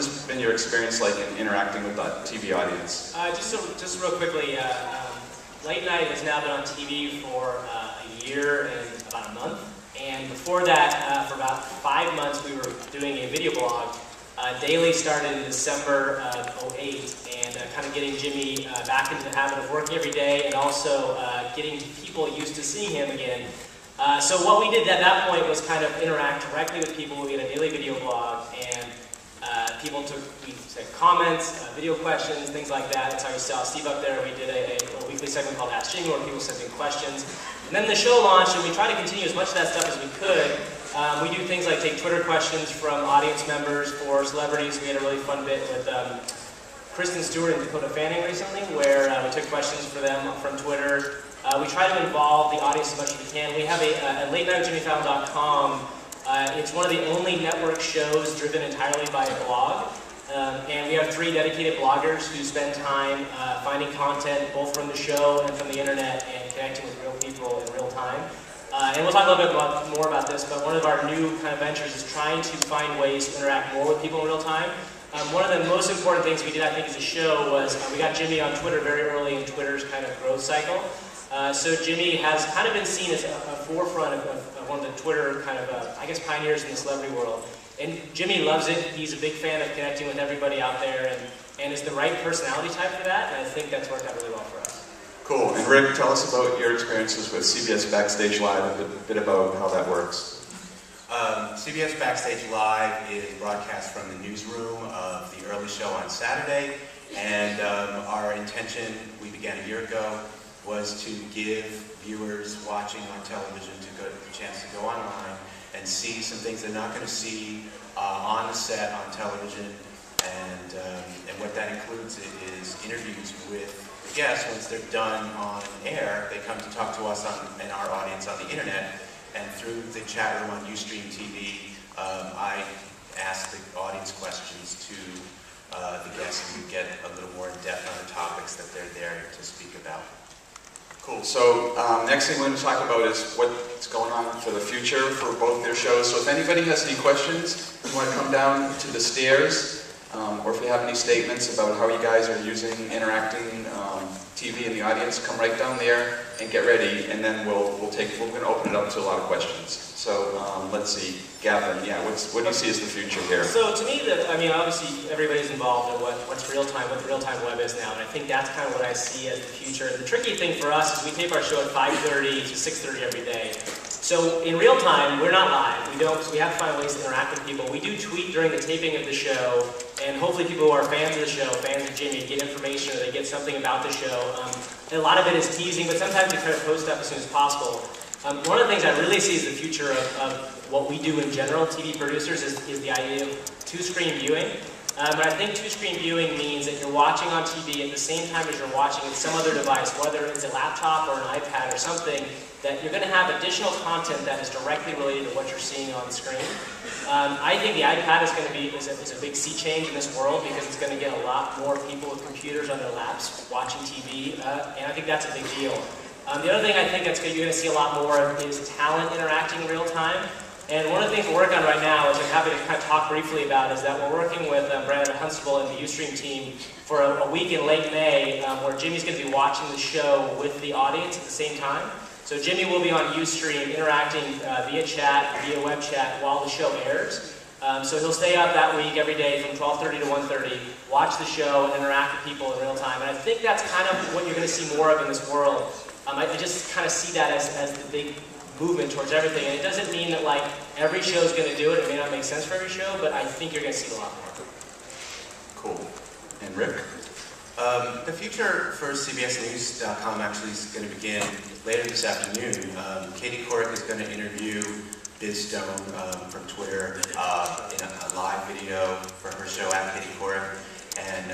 has been your experience like in interacting with the TV audience? Just real quickly, Late Night has now been on TV for a year and about a month. And before that, for about 5 months, we were doing a video blog. Daily started in December of '08, and kind of getting Jimmy back into the habit of working every day, and also getting people used to seeing him again. So what we did at that point was kind of interact directly with people. We had a daily video blog, and we said comments, video questions, things like that. That's how you saw Steve up there. We did a weekly segment called Ask Jimmy, where people sent in questions. And then the show launched, and we tried to continue as much of that stuff as we could. We do things like take Twitter questions from audience members for celebrities. We had a really fun bit with Kristen Stewart and Dakota Fanning recently, where we took questions for them from Twitter. We try to involve the audience as much as we can. We have a latenightwithjimmyfallon.com. It's one of the only network shows driven entirely by a blog. And we have 3 dedicated bloggers who spend time finding content both from the show and from the internet and connecting with real people in real time. And we'll talk a little bit more about this, but one of our new kind of ventures is trying to find ways to interact more with people in real time. One of the most important things we did, I think, as a show was we got Jimmy on Twitter very early in Twitter's kind of growth cycle. So Jimmy has kind of been seen as a forefront of one of the Twitter kind of, I guess, pioneers in the celebrity world. And Jimmy loves it. He's a big fan of connecting with everybody out there, and is the right personality type for that, and I think that's worked out really well for us. Cool. And Rick, tell us about your experiences with CBS Backstage Live, a bit about how that works. CBS Backstage Live is broadcast from the newsroom of the early show on Saturday, and our intention, we began a year ago, was to give viewers watching on television a chance to go online and see some things they're not going to see on the set on television, and what that includes is interviews with the guests. Once they're done on air, they come to talk to us and our audience on the internet, and through the chat room on Ustream TV, I ask the audience questions to the guests, and we get a little more in depth on the topics that they're there to speak about. Cool. So next thing we're going to talk about is what's going on for the future for both their shows. So if anybody has any questions, you want to come down to the stairs, or if you have any statements about how you guys are using interacting TV in the audience, come right down there and get ready, and then we're going to open it up to a lot of questions. So let's see, Gavin, yeah, what do you see as the future here? So to me, obviously everybody's involved in what the real-time web is now, and I think that's kind of what I see as the future. The tricky thing for us is we tape our show at 5:30 to 6:30 every day. So in real time, we're not live. We have to find ways to interact with people. We do tweet during the taping of the show, and hopefully people who are fans of the show, fans of Jimmy, get information or they get something about the show. And a lot of it is teasing, but sometimes we try to post stuff as soon as possible. One of the things I really see as the future of what we do in general, TV producers, is the idea of two-screen viewing. But I think two-screen viewing means that you're watching on TV at the same time as you're watching in some other device, whether it's a laptop or an iPad or something, that you're going to have additional content that is directly related to what you're seeing on the screen. I think the iPad is a big sea change in this world, because it's going to get a lot more people with computers on their laps watching TV, and I think that's a big deal. The other thing I think you're going to see a lot more of is talent interacting in real time. And one of the things we're working on right now, which I'm happy to kind of talk briefly about, is that we're working with Brandon Hunstable and the Ustream team for a week in late May, where Jimmy's going to be watching the show with the audience at the same time. So Jimmy will be on Ustream interacting via chat, via web chat, while the show airs. So he'll stay up that week every day from 12:30 to 1:30, watch the show, and interact with people in real time. And I think that's kind of what you're going to see more of in this world. I just kind of see that as the big movement towards everything. And it doesn't mean that like every show is going to do it. It may not make sense for every show, but I think you're going to see a lot more. Cool. And Rick? The future for CBSNews.com actually is going to begin later this afternoon. Katie Couric is going to interview Biz Stone from Twitter in a live video for her show at Katie Couric. And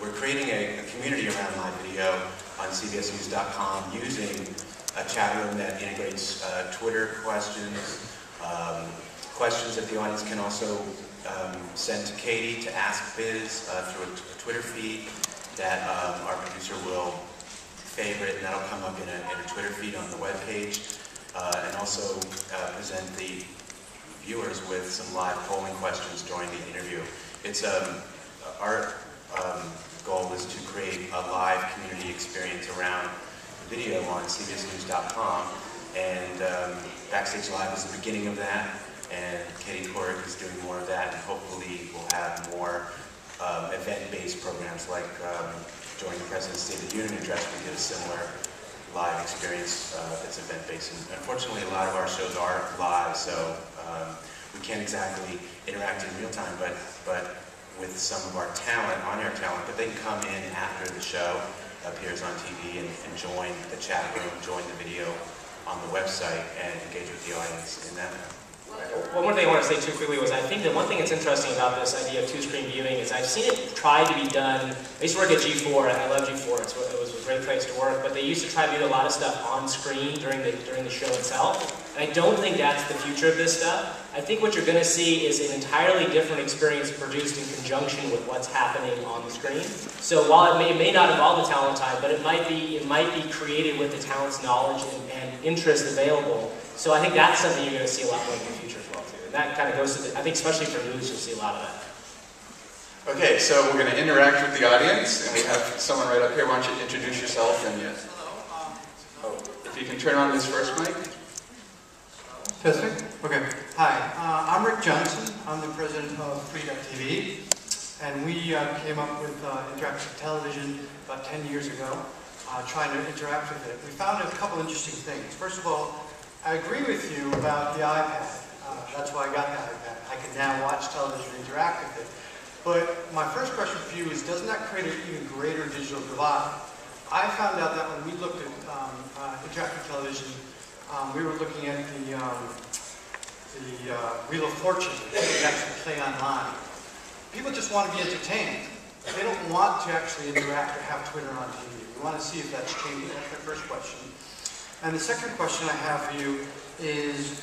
we're creating a community around live video on CBSNews.com using a chat room that integrates Twitter questions, questions that the audience can also send to Katie to ask Biz through a Twitter feed that our producer will favorite, and that'll come up in a Twitter feed on the webpage, and also present the viewers with some live polling questions during the interview. It's our goal is to create a live community experience around video on cbsnews.com, and Backstage Live is the beginning of that, and Katie Couric is doing more of that, and hopefully we'll have more event-based programs like during the President's State of the Union address. We did a similar live experience that's event-based. And unfortunately, a lot of our shows are live, so we can't exactly interact in real time, but with some of our talent, on-air talent, but they can come in after the show appears on TV and join the chat room, join the video on the website, and engage with the audience in that. One more thing I want to say too quickly was I think that one thing that's interesting about this idea of two-screen viewing is I've seen it tried to be done. I used to work at G4, and I love G4. It was a great place to work, but they used to try to do a lot of stuff on screen during the show itself. And I don't think that's the future of this stuff. I think what you're going to see is an entirely different experience produced in conjunction with what's happening on the screen. So while it may not involve the talent time, but it might be created with the talent's knowledge and interest available. So I think that's something you're going to see a lot more in the future as well too. And that kind of goes to I think especially for news, you'll see a lot of that. Okay, so we're going to interact with the audience, and we have someone right up here. Why don't you introduce yourself? And Yes, hello. if you can turn on this first mic. Testing? Okay. Hi, I'm Rick Johnson. I'm the president of Free.tv, and we came up with interactive television about 10 years ago, trying to interact with it. We found a couple interesting things. First of all, I agree with you about the iPad. That's why I got the iPad. I can now watch television and interact with it. But my first question for you is, doesn't that create an even greater digital divide? I found out that when we looked at interactive television, we were looking at the Wheel of Fortune that you can actually play online. People just want to be entertained. They don't want to actually interact or have Twitter on TV. We want to see if that's changing. That's my first question. And the second question I have for you is,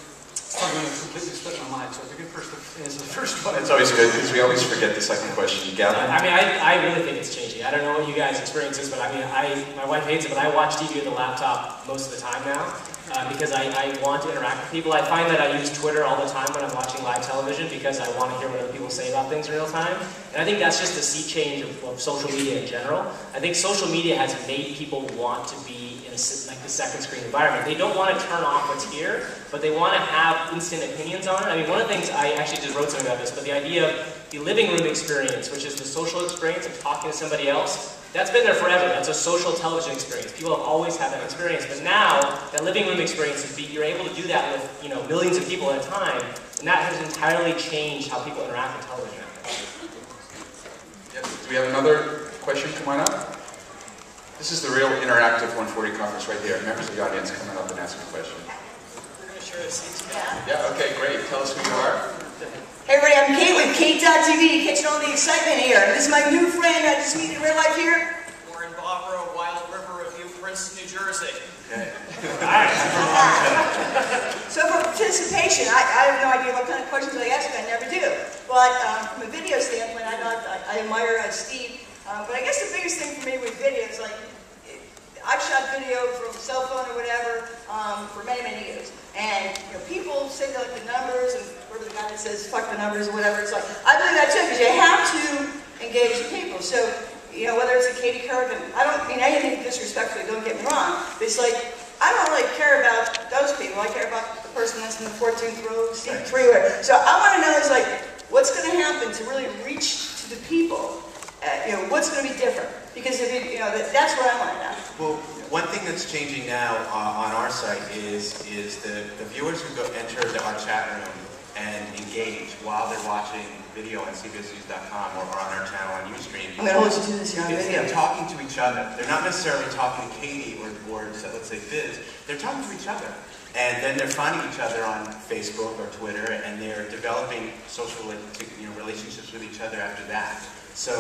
I'm going to completely split my mind, so if you can first answer the first one. It's always good, because we always forget the second question. Gavin? I mean, I really think it's changing. I don't know what you guys' experience is, but I mean, my wife hates it, but I watch TV with the laptop most of the time now, because I want to interact with people. I find that I use Twitter all the time when I'm watching live television, because I want to hear what other people say about things in real time. And I think that's just a sea change of social media in general. I think social media has made people want to be in like the second screen environment. They don't want to turn off what's here, but they want to have instant opinions on it. I mean, one of the things, I actually just wrote something about this, but the idea of the living room experience, which is the social experience of talking to somebody else, that's been there forever. That's a social television experience. People have always had that experience, but now that living room experience is you're able to do that with millions of people at a time, and that has entirely changed how people interact with television. Yep. Do we have another question? Come on up. This is the real interactive 140 conference right here. Members of the audience coming up and asking a question. We're going to share a seat. Yeah, okay, great. Tell us who you are. Hey everybody, I'm Kate with Kate.tv, catching all the excitement here. This is my new friend I just met in real life here. We're in Barbara, Wild River Review, Princeton, New Jersey. Okay. So for participation, I have no idea what kind of questions I ask, I never do. But from a video standpoint, I admire Steve. But I guess the biggest thing for me with video is like, I've shot video from a cell phone or whatever for many, many years. And people say they like the numbers, and whatever the guy that says fuck the numbers or whatever, it's like, I believe that too, because you have to engage with people. So, whether it's a Katie Couric, and I don't mean anything disrespectfully, don't get me wrong, but it's like, I don't really care about those people. I care about the person that's in the 14th row, seat 3, whatever. So I want to know is like, what's going to happen to really reach to the people? What's going to be different? Because if that's what I want to know. Well, one thing that's changing now on our site is the viewers who enter our chat room and engage while they're watching video on cbsnews.com or on our channel on Ustream. I'm going to hold you to this here on video. They're talking to each other. They're not necessarily talking to Katie or let's say Fizz. They're talking to each other. And then they're finding each other on Facebook or Twitter, and they're developing social relationships with each other after that. So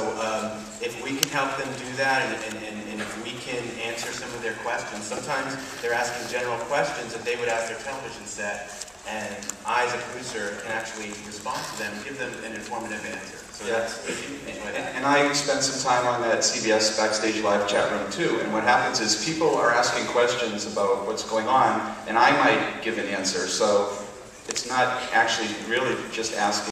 if we can help them do that, and if we can answer some of their questions, sometimes they're asking general questions that they would ask their television set, and I, as a producer, can actually respond to them and give them an informative answer. So that's if you enjoy that. And I spent some time on that CBS Backstage Live chat room too, and what happens is people are asking questions about what's going on, and I might give an answer, so it's not actually really just asking